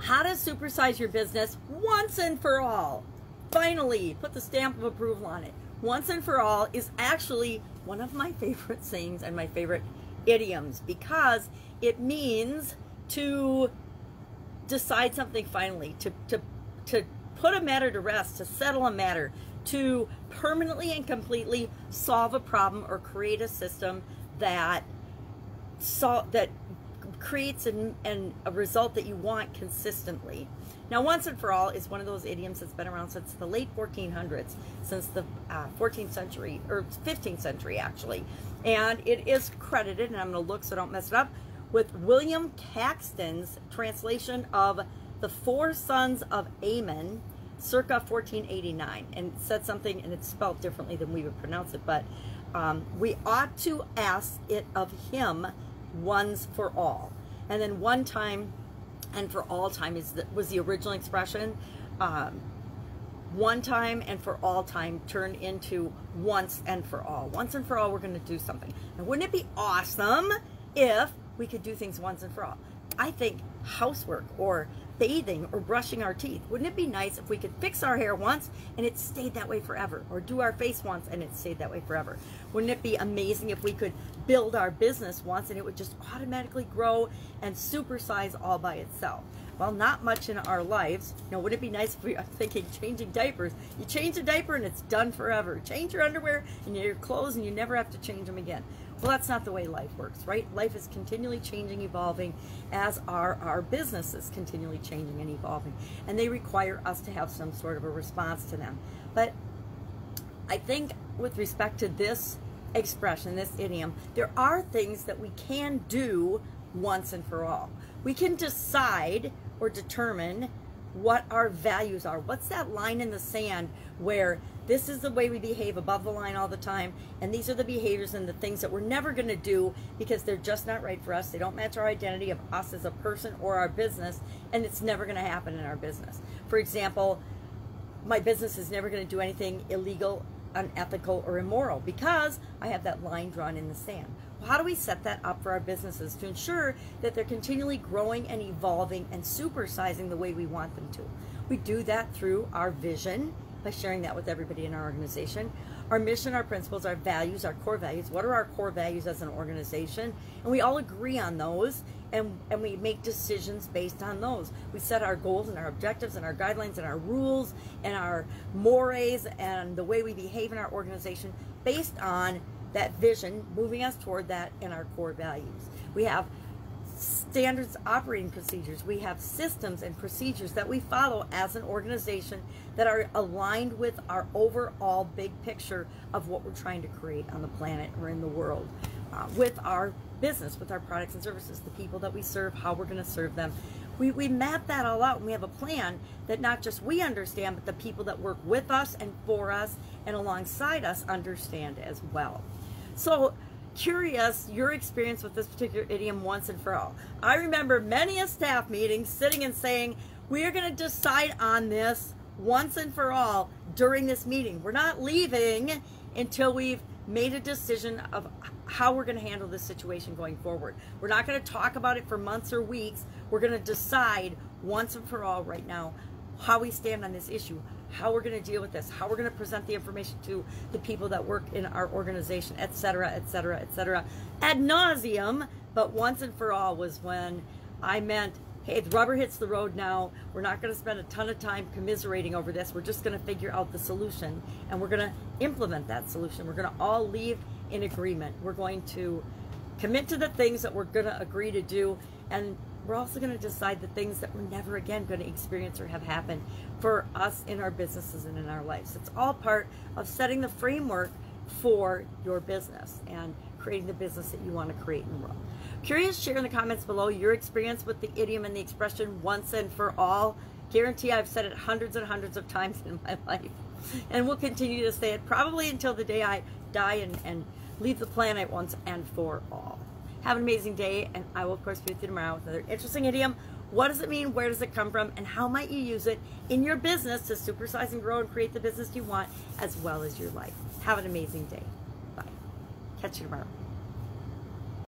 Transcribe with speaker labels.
Speaker 1: How to supersize your business once and for all. Finally, put the stamp of approval on it. Once and for all is actually one of my favorite sayings and my favorite idioms, because it means to decide something finally, to put a matter to rest, to settle a matter, to permanently and completely solve a problem or create a system that creates a result that you want consistently. Now, once and for all is one of those idioms that's been around since the late 1400s, since the 14th century, or 15th century actually. And it is credited, and I'm going to look so I don't mess it up, with William Caxton's translation of The Four Sons of Ammon, circa 1489. And it said something, and it's spelled differently than we would pronounce it, but we ought to ask it of him once for all. And then one time and for all time was the original expression. One time and for all time turned into once and for all. Once and for all, we're going to do something. And wouldn't it be awesome if we could do things once and for all? I think housework or bathing or brushing our teeth. Wouldn't it be nice if we could fix our hair once and it stayed that way forever? Or do our face once and it stayed that way forever? Wouldn't it be amazing if we could build our business once and it would just automatically grow and supersize all by itself? Well, not much in our lives. You know, would it be nice if I'm thinking changing diapers? You change a diaper and it's done forever. Change your underwear and your clothes and you never have to change them again. Well, that's not the way life works, right? Life is continually changing, evolving, as are our businesses continually changing and evolving. And they require us to have some sort of a response to them. But I think with respect to this expression, this idiom, there are things that we can do once and for all. We can decide or determine what our values are. What's that line in the sand where this is the way we behave above the line all the time, and these are the behaviors and the things that we're never going to do because they're just not right for us. They don't match our identity of us as a person or our business, and it's never going to happen in our business. For example, my business is never going to do anything illegal, unethical, or immoral because I have that line drawn in the sand. Well, how do we set that up for our businesses to ensure that they're continually growing and evolving and supersizing the way we want them to? We do that through our vision, by sharing that with everybody in our organization, our mission, our principles, our values, our core values. What are our core values as an organization? And we all agree on those, and we make decisions based on those. We set our goals and our objectives and our guidelines and our rules and our mores and the way we behave in our organization based on that vision, moving us toward that and our core values. We have standards, operating procedures. We have systems and procedures that we follow as an organization that are aligned with our overall big picture of what we're trying to create on the planet or in the world, with our business, with our products and services, the people that we serve, how we're going to serve them. We map that all out, and we have a plan that not just we understand, but the people that work with us and for us and alongside us understand as well. So, curious your experience with this particular idiom once and for all. I remember many a staff meeting sitting and saying, we are going to decide on this once and for all during this meeting. We're not leaving until we've made a decision of how we're going to handle this situation going forward. We're not going to talk about it for months or weeks. We're going to decide once and for all right now how we stand on this issue, how we're going to deal with this, how we're going to present the information to the people that work in our organization, etc., etc., etc., ad nauseum. But once and for all was when I meant, hey, the rubber hits the road now. We're not going to spend a ton of time commiserating over this. We're just going to figure out the solution, and we're going to implement that solution. We're going to all leave in agreement. We're going to commit to the things that we're going to agree to do, and we're also going to decide the things that we're never again going to experience or have happen for us in our businesses and in our lives. It's all part of setting the framework for your business and creating the business that you want to create in the world. Curious, share in the comments below your experience with the idiom and the expression once and for all. Guarantee I've said it hundreds and hundreds of times in my life, and will continue to say it probably until the day I die and leave the planet once and for all. Have an amazing day, and I will, of course, be with you tomorrow with another interesting idiom. What does it mean? Where does it come from? And how might you use it in your business to supersize and grow and create the business you want as well as your life? Have an amazing day. Bye. Catch you tomorrow.